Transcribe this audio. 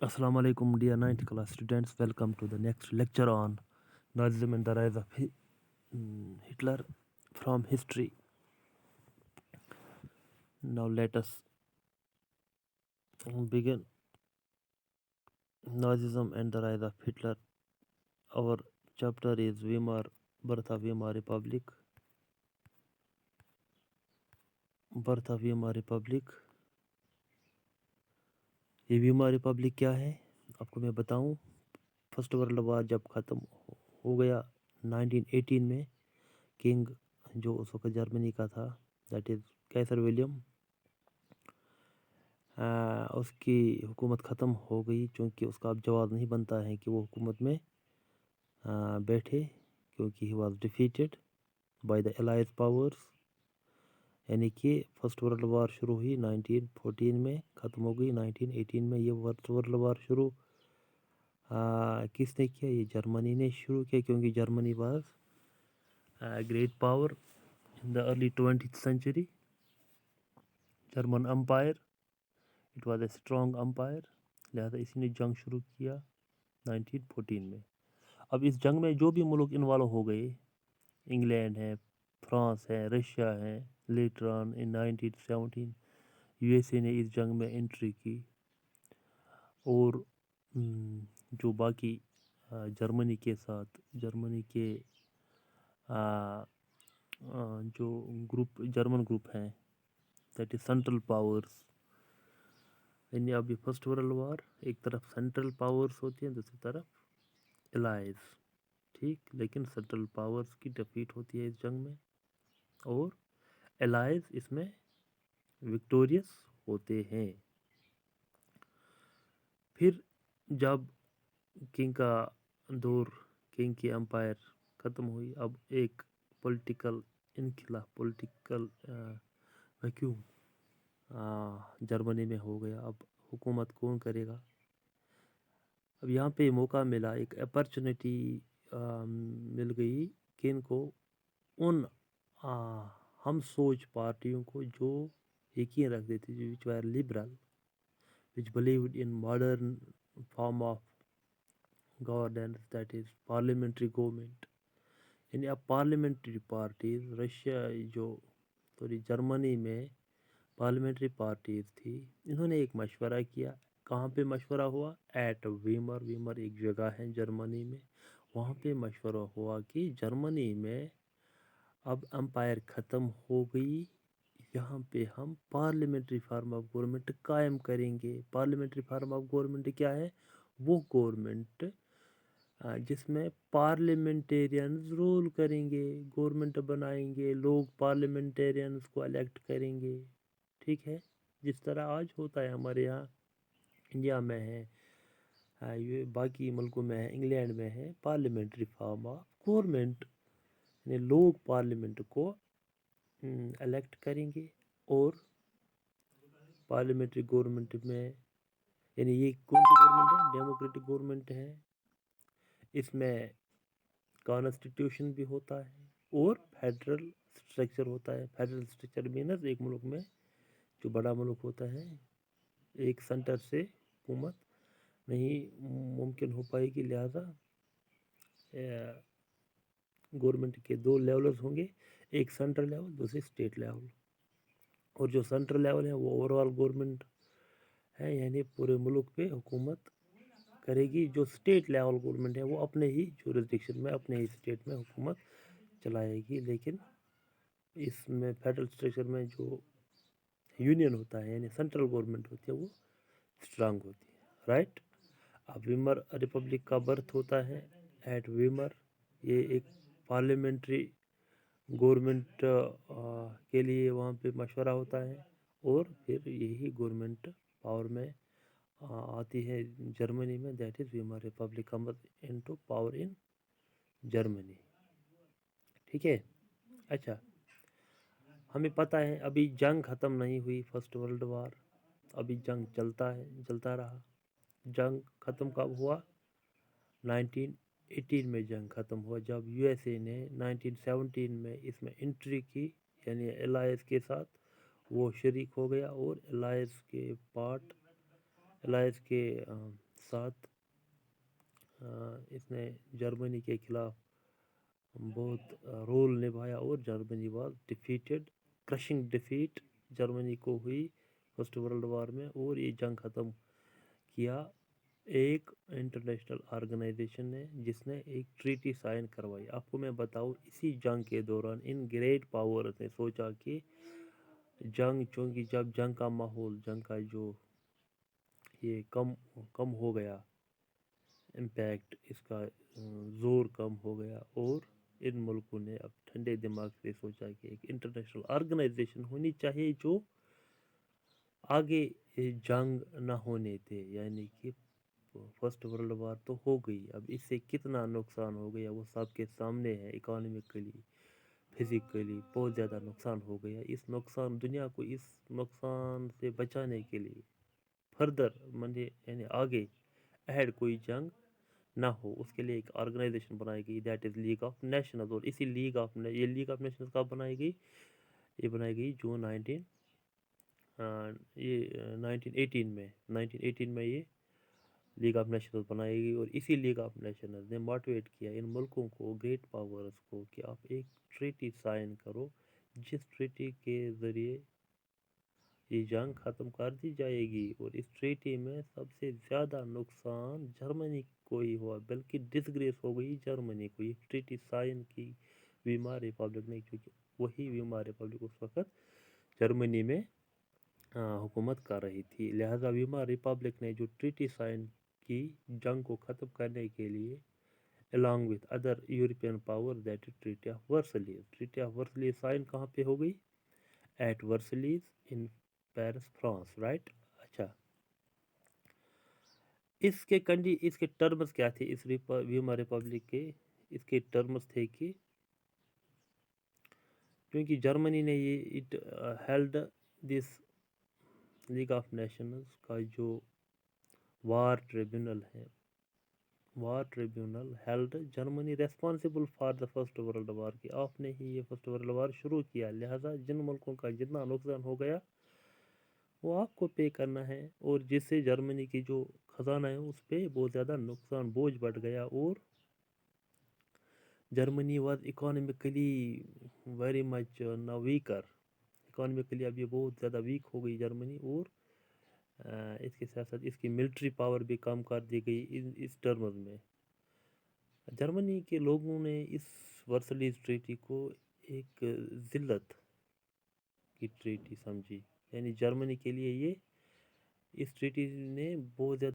Assalamu alaikum, dear 9th class students. Welcome to the next lecture on Nazism and the rise of Hitler from history. Now let us begin. Nazism and the rise of Hitler. Our chapter is Weimar, birth of Weimar Republic. Birth of Weimar Republic. ये वीमार Republic क्या है आपको मैं बताऊं। First world war जब ख़त्म हो गया 1918 में, किंग जो उस वक्त जर्मनी का था, दैट इज़ कैसर विलियम, उसकी हुकूमत ख़त्म हो गई, क्योंकि उसका अब जवाब नहीं बनता है कि वो हुकूमत में बैठे, क्योंकि he was defeated by the allies powers. यानी कि फर्स्ट वर्ल्ड वार शुरू हुई 1914 में, ख़त्म हो गई 1918 में। ये फर्स्ट वर्ल्ड वार शुरू किसने किया? ये जर्मनी ने शुरू किया, क्योंकि Germany was great power in the early 20th century. German empire, it was a strong empire, लिहाजा इसी ने जंग शुरू किया 1914 में। अब इस जंग में जो भी मुल्क इन्वॉल्व हो गए, इंग्लैंड है, फ्रांस है, रशिया है, लेटर ऑन इन 1917 यूएसए ने इस जंग में एंट्री की, और जो बाकी जर्मनी के साथ जर्मनी के जो ग्रुप जर्मन ग्रुप हैं, दैट इज सेंट्रल पावर्स। यानी अभी फर्स्ट वर्ल्ड वार, एक तरफ सेंट्रल पावर्स होती हैं, दूसरी तरफ एलाइज, ठीक। लेकिन सेंट्रल पावर्स की डिफीट होती है इस जंग में, और एलाइज इसमें विक्टोरियस होते हैं। फिर जब किंग का दौर, किंग की एम्पायर ख़त्म हुई, अब एक पॉलिटिकल इनखिलाफ, पॉलिटिकल वैक्यूम जर्मनी में हो गया। अब हुकूमत कौन करेगा? अब यहाँ पे मौका मिला, एक अपॉर्चुनिटी मिल गई किन को, उन हम सोच पार्टियों को जो यकीन रखते थे, which were liberal, which believed in modern form of governance, that is parliamentary government. यानी अब पार्लियामेंट्री पार्टीज रशिया जो सॉरी जर्मनी में पार्लियामेंट्री पार्टीज थी, इन्होंने एक मशवरा किया। कहाँ पे मशवरा हुआ? Eight Weimar. वीमर एक जगह है जर्मनी में, वहाँ पे मशवरा हुआ कि जर्मनी में अब एम्पायर ख़त्म हो गई, यहाँ पे हम पार्लियामेंट्री फॉर्म ऑफ गवर्नमेंट कायम करेंगे। पार्लियामेंट्री फॉर्म ऑफ गवर्नमेंट क्या है? वो गवर्नमेंट जिसमें पार्लियामेंटेरियंस रूल करेंगे, गवर्नमेंट बनाएंगे, लोग पार्लियामेंटेरियंस को इलेक्ट करेंगे, ठीक है। जिस तरह आज होता है हमारे यहाँ इंडिया में है, ये बाकी मुल्कों में है, इंग्लैंड में है, पार्लियामेंट्री फॉर्म ऑफ गवर्नमेंट। यानी लोग पार्लियामेंट को इलेक्ट करेंगे, और पार्लियामेंट्री गवर्नमेंट में, यानी ये कौन सी गवर्नमेंट है? डेमोक्रेटिक गवर्नमेंट है। इसमें कॉन्स्टिट्यूशन भी होता है और फेडरल स्ट्रक्चर होता है। फेडरल स्ट्रक्चर मीनस एक मुल्क में जो बड़ा मुल्क होता है, एक सेंटर से हुकूमत नहीं मुमकिन हो पाएगी, लिहाजा गवर्नमेंट के दो लेवल्स होंगे, एक सेंट्रल लेवल, दूसरी स्टेट लेवल। और जो सेंट्रल लेवल है वो ओवरऑल गवर्नमेंट है, यानी पूरे मुल्क पे हुकूमत करेगी। जो स्टेट लेवल गवर्नमेंट है वो अपने ही जुरिस्डिक्शन में, अपने ही स्टेट में हुकूमत चलाएगी। लेकिन इसमें फेडरल स्ट्रक्चर में जो यूनियन होता है, यानी सेंट्रल गवर्नमेंट होती है, वो स्ट्रांग होती है, राइट। अब वीमर रिपब्लिक का बर्थ होता है एट वीमर। ये एक पार्लियामेंट्री गवर्नमेंट के लिए वहाँ पे मशवरा होता है, और फिर यही गवर्नमेंट पावर में आती है जर्मनी में, that is Weimar Republic comes into power in Germany, ठीक है। अच्छा, हमें पता है अभी जंग ख़त्म नहीं हुई, फर्स्ट वर्ल्ड वार अभी जंग चलता है, चलता रहा। जंग ख़त्म कब हुआ? 1918 में जंग ख़त्म हुआ, जब यूएसए ने 1917 में इसमें एंट्री की, यानी एलायंस के साथ वो शरीक हो गया, और एलायंस के ساتھ اس نے جرمنی کے خلاف بہت رول نبھایا اور Germany was defeated, crushing defeat Germany کو ہوئی فرسٹ ورلڈ وار میں، اور یہ جنگ ختم کیا ایک انٹرنیشنل آرگنائزیشن نے جس نے ایک ٹریٹی سائن کروائی۔ آپ کو میں بتاؤں اسی جنگ کے دوران ان گریٹ پاورز نے سوچا کہ جنگ، چونکہ جب جنگ کا ماحول، جنگ کا جو یہ کم ہو گیا، امپیکٹ اس کا زور کم ہو گیا، اور ان ملکوں نے اب ٹھنڈے دماغ سے سوچا کہ ایک انٹرنیشنل آرگنائزیشن ہونی چاہیے جو آگے جنگ نہ ہونے دے، یعنی کہ فرسٹ ورلڈ وار تو ہو گئی، اب اس سے کتنا نقصان ہو گیا وہ سب کے سامنے ہے، اکانومیکلی، فزیکلی بہت زیادہ نقصان ہو گیا۔ اس نقصان، دنیا کو اس نقصان سے بچانے کے لیے فردر یعنی آگے اہڈ کوئی جنگ نہ ہو، اس کے لیے ایک آرگنائزیشن بنائی گئی، that is league of nations. اور اسی لیگ آف نیشنز کب بنائی گئی؟ یہ بنائی گئی جون 1918 میں یہ لیگ آف نیشنز بنائی گئی، اور اسی لیگ آف نیشنز نے موٹیویٹ کیا ان ملکوں کو، گریٹ پاورز کو، کہ آپ ایک ٹریٹی سائن کرو جس ٹریٹی کے ذریعے یہ جنگ ختم کر دی جائے گی۔ اور اس ٹریٹی میں سب سے زیادہ نقصان جرمنی کو ہی ہوا، بلکہ ڈسگریس ہو گئی جرمنی کو۔ یہ ٹریٹی سائن کی ویمار ریپبلک نے، کیونکہ وہی ویمار ریپبلک اس وقت جرمنی میں حکومت کر رہی تھی، لہذا ویمار ریپبلک نے جو ٹریٹی سائن کی جنگ کو ختم کرنے کے لیے along with other European powers، that is treaty of Versailles. Treaty of Versailles sign کہاں پہ ہو گئی؟ At Versailles in Paris, France, right? اچھا، اس کے ٹرمز کیا تھے؟ اس ویمار ریپبلک کے اس کے ٹرمز تھے کہ کیونکہ جرمنی نے یہ it held this League of Nations کا جو war tribunal held Germany responsible for the first world war, کہ آپ نے ہی یہ فرسٹ ورلڈ وار شروع کیا، لہذا جن ملکوں کا جتنا نقصان ہو گیا وہ آپ کو پے کرنا ہے، اور جس سے جرمنی کی جو خزانہ ہے اس پہ بہت زیادہ نقصان، بوجھ بڑھ گیا، اور Germany was economically very much نا ویکر، اکانومیکلی اب یہ بہت زیادہ ویک ہو گئی جرمنی، اور اس کے ساتھ ساتھ اس کی ملٹری پاور بھی کم کر دی گئی اس ٹرمز میں۔ جرمنی کے لوگوں نے اس ورسلیز ٹریٹی کو ایک ذلت کی ٹریٹی سمجھی، یعنی جرمنی کے لیے یہ اس ٹریٹی نے بہت زیادہ